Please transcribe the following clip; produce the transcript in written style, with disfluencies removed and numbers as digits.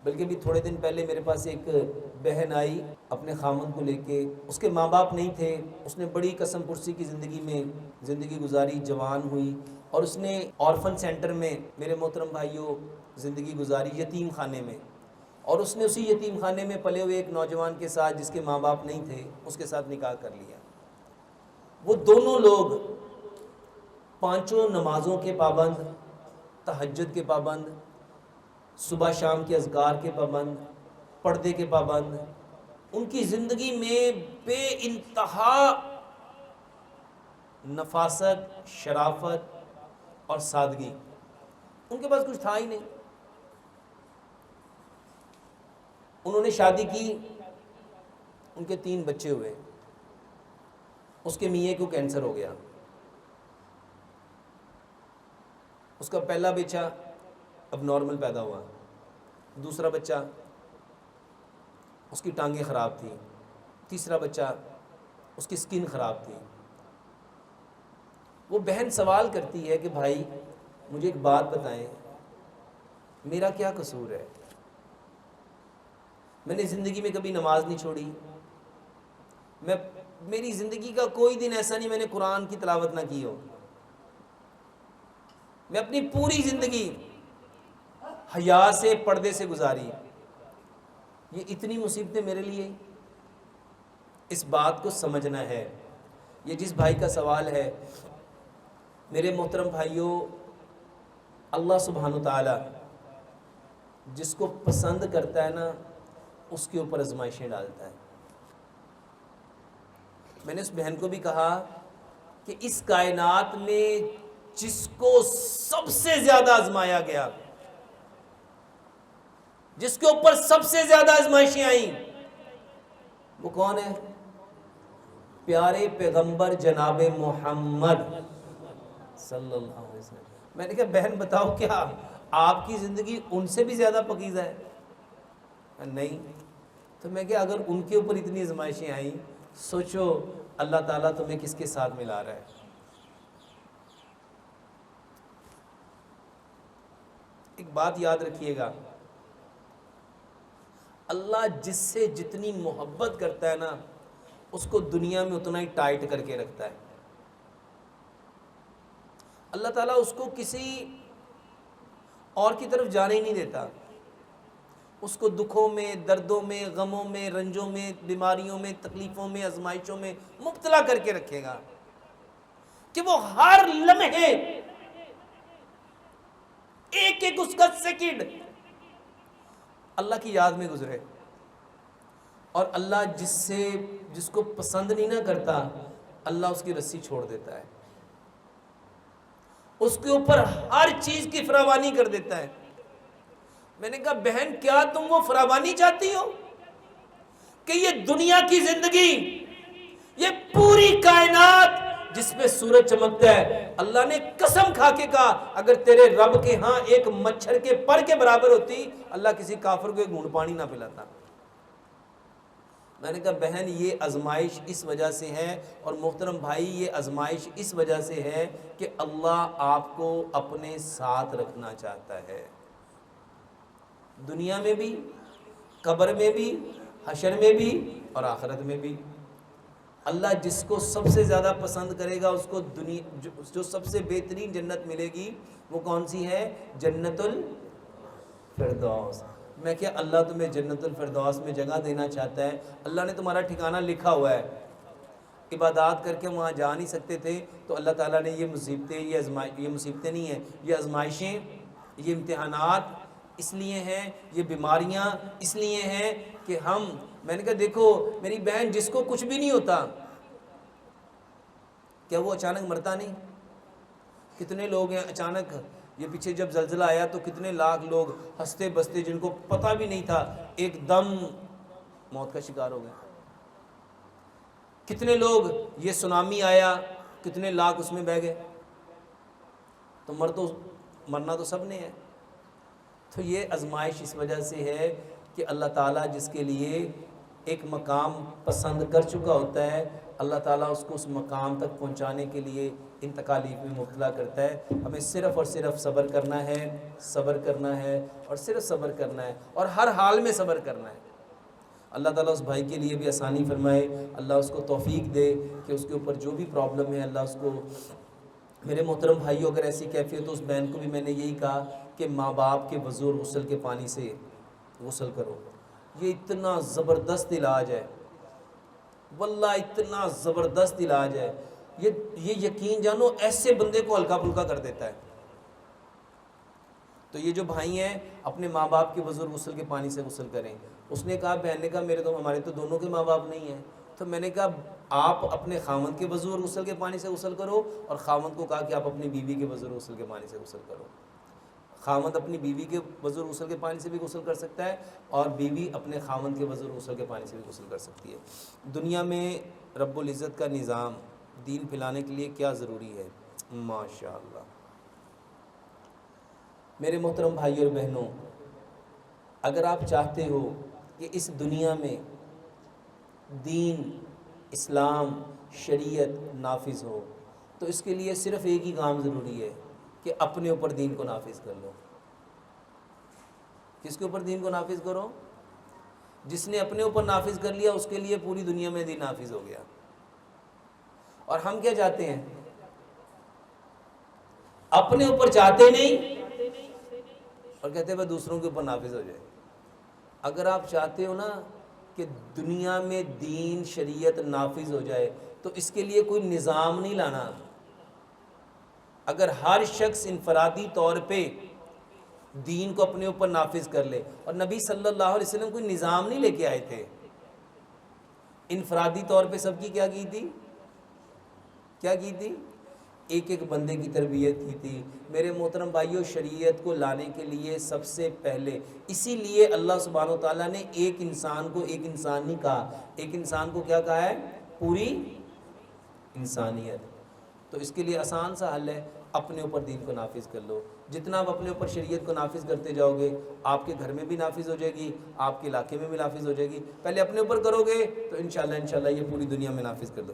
بلکہ بھی تھوڑے دن پہلے میرے پاس ایک بہن آئی اپنے خامن کو لے کے. اس کے ماں باپ نہیں تھے. اس نے بڑی قسم پرسی کی زندگی میں زندگی گزاری، جوان ہوئی اور اس نے آرفن سینٹر میں میرے محترم بھائیوں زندگی گزاری، یتیم خانے میں. اور اس نے اسی یتیم خانے میں پلے ہوئے ایک نوجوان کے ساتھ جس کے ماں باپ نہیں تھے اس کے ساتھ نکاح کر لیا. وہ دونوں لوگ پانچوں نمازوں کے پابند، تہجد کے پابند، صبح شام کے اذکار کے پابند، پردے کے پابند. ان کی زندگی میں بے انتہا نفاست، شرافت اور سادگی. ان کے پاس کچھ تھا ہی نہیں. انہوں نے شادی کی، ان کے 3 بچے ہوئے. اس کے میاں کو کینسر ہو گیا. اس کا پہلا بچہ اب نارمل پیدا ہوا. دوسرا بچہ اس کی ٹانگیں خراب تھیں. تیسرا بچہ اس کی سکن خراب تھی. وہ بہن سوال کرتی ہے کہ بھائی مجھے ایک بات بتائیں، میرا کیا قصور ہے؟ میں نے زندگی میں کبھی نماز نہیں چھوڑی. میری زندگی کا کوئی دن ایسا نہیں میں نے قرآن کی تلاوت نہ کی ہو. میں اپنی پوری زندگی حیا سے، پردے سے گزاری. یہ اتنی مصیبتیں میرے لیے؟ اس بات کو سمجھنا ہے. یہ جس بھائی کا سوال ہے، میرے محترم بھائیوں، اللہ سبحانہ وتعالی جس کو پسند کرتا ہے نا اس کے اوپر آزمائشیں ڈالتا ہے. میں نے اس بہن کو بھی کہا کہ اس کائنات میں جس کو سب سے زیادہ آزمایا گیا، جس کے اوپر سب سے زیادہ آزمائشیں آئیں، وہ کون ہے؟ پیارے پیغمبر جناب محمد صلی اللہ علیہ وسلم. میں نے کہا بہن بتاؤ کیا آپ کی زندگی ان سے بھی زیادہ پاکیزہ ہے؟ نہیں. تو میں کہ اگر ان کے اوپر اتنی آزمائشیں آئیں، سوچو اللہ تعالیٰ تمہیں کس کے ساتھ ملا رہا ہے. ایک بات یاد رکھیے گا، اللہ جس سے جتنی محبت کرتا ہے نا اس کو دنیا میں اتنا ہی ٹائٹ کر کے رکھتا ہے. اللہ تعالیٰ اس کو کسی اور کی طرف جانے ہی نہیں دیتا. اس کو دکھوں میں، دردوں میں، غموں میں، رنجوں میں، بیماریوں میں، تکلیفوں میں، آزمائشوں میں مبتلا کر کے رکھے گا کہ وہ ہر لمحے ایک ایک اس کا سیکنڈ اللہ کی یاد میں گزرے. اور اللہ جس کو پسند نہیں نہ کرتا، اللہ اس کی رسی چھوڑ دیتا ہے. اس کے اوپر ہر چیز کی فراوانی کر دیتا ہے. میں نے کہا بہن کیا تم وہ فراوانی چاہتی ہو کہ یہ دنیا کی زندگی، یہ پوری کائنات جس میں سورج چمکتا ہے، اللہ نے قسم کھا کے کہا اگر تیرے رب کے ہاں ایک مچھر کے پر کے برابر ہوتی، اللہ کسی کافر کو ایک گھونٹ پانی نہ پلاتا. میں نے کہا بہن یہ آزمائش اس وجہ سے ہے، اور محترم بھائی یہ آزمائش اس وجہ سے ہے کہ اللہ آپ کو اپنے ساتھ رکھنا چاہتا ہے، دنیا میں بھی، قبر میں بھی، حشر میں بھی اور آخرت میں بھی. اللہ جس کو سب سے زیادہ پسند کرے گا اس کو جو سب سے بہترین جنت ملے گی وہ کون سی ہے؟ جنت الفردوس. میں کیا اللہ تمہیں جنت الفردوس میں جگہ دینا چاہتا ہے. اللہ نے تمہارا ٹھکانہ لکھا ہوا ہے. عبادات کر کے وہاں جا نہیں سکتے تھے تو اللہ تعالیٰ نے یہ مصیبتیں، یہ مصیبتیں نہیں ہیں، یہ آزمائشیں، یہ امتحانات اس لیے ہیں، یہ بیماریاں اس لیے ہیں کہ میں نے کہا دیکھو میری بہن جس کو کچھ بھی نہیں ہوتا کیا وہ اچانک مرتا نہیں؟ کتنے لوگ ہیں اچانک، یہ پیچھے جب زلزلہ آیا تو کتنے لاکھ لوگ ہنستے بستے جن کو پتہ بھی نہیں تھا ایک دم موت کا شکار ہو گئے. کتنے لوگ، یہ سونامی آیا کتنے لاکھ اس میں بہہ گئے. تو مرنا تو سب نے ہے. تو یہ آزمائش اس وجہ سے ہے کہ اللہ تعالیٰ جس کے لیے ایک مقام پسند کر چکا ہوتا ہے، اللہ تعالیٰ اس کو اس مقام تک پہنچانے کے لیے ان تکالیف میں مبتلا کرتا ہے۔ ہمیں صرف اور صرف صبر کرنا ہے، صبر کرنا ہے اور صرف صبر کرنا ہے، اور ہر حال میں صبر کرنا ہے۔ اللہ تعالیٰ اس بھائی کے لیے بھی آسانی فرمائے، اللہ اس کو توفیق دے کہ اس کے اوپر جو بھی پرابلم ہے اللہ اس کو۔ میرے محترم بھائیوں، اگر ایسی کیفیت تو اس بہن کو بھی میں نے یہی کہا کہ ماں باپ کے وضو اور غسل کے پانی سے غسل کرو۔ یہ اتنا زبردست علاج ہے، واللہ اتنا زبردست علاج ہے، یہ یقین جانو ایسے بندے کو ہلکا پھلکا کر دیتا ہے۔ تو یہ جو بھائی ہیں اپنے ماں باپ کے وضو اور غسل کے پانی سے غسل کریں۔ اس نے کہا، بہن نے کہا ہمارے تو دونوں کے ماں باپ نہیں ہیں۔ تو میں نے کہا آپ اپنے خاوند کے وضو اور غسل کے پانی سے غسل کرو، اور خاوند کو کہا کہ آپ اپنی بیوی کے وضو اور غسل کے پانی سے غسل کرو۔ خاوند اپنی بیوی کے وضو اور غسل کے پانی سے بھی غسل کر سکتا ہے، اور بیوی اپنے خاوند کے وضو اور غسل کے پانی سے بھی غسل کر سکتی ہے۔ دنیا میں رب العزت کا نظام دین پھیلانے کے لیے کیا ضروری ہے؟ ماشاءاللہ۔ میرے محترم بھائی اور بہنوں، اگر آپ چاہتے ہو کہ اس دنیا میں دین، اسلام، شریعت نافذ ہو، تو اس کے لیے صرف ایک ہی کام ضروری ہے کہ اپنے اوپر دین کو نافذ کر لو۔ کس کے اوپر دین کو نافذ کرو؟ جس نے اپنے اوپر نافذ کر لیا اس کے لیے پوری دنیا میں دین نافذ ہو گیا۔ اور ہم کیا چاہتے ہیں؟ اپنے اوپر چاہتے نہیں اور کہتے ہیں بھائی دوسروں کے اوپر نافذ ہو جائے۔ اگر آپ چاہتے ہو نا کہ دنیا میں دین، شریعت نافذ ہو جائے، تو اس کے لیے کوئی نظام نہیں لانا۔ اگر ہر شخص انفرادی طور پہ دین کو اپنے اوپر نافذ کر لے، اور نبی صلی اللہ علیہ وسلم کوئی نظام نہیں لے کے آئے تھے، انفرادی طور پہ سب کی کیا کی تھی؟ ایک ایک بندے کی تربیت کی تھی۔ میرے محترم بھائیوں، شریعت کو لانے کے لیے سب سے پہلے، اسی لیے اللہ سبحانہ وتعالیٰ نے ایک انسان کو ایک انسان نہیں کہا، ایک انسان کو کیا کہا ہے؟ پوری انسانیت۔ تو اس کے لیے آسان سا حل ہے، اپنے اوپر دین کو نافذ کر لو۔ جتنا آپ اپنے اوپر شریعت کو نافذ کرتے جاؤ گے، آپ کے گھر میں بھی نافذ ہو جائے گی، آپ کے علاقے میں بھی نافذ ہو جائے گی۔ پہلے اپنے اوپر کرو گے تو انشاءاللہ یہ پوری دنیا میں نافذ کر دو۔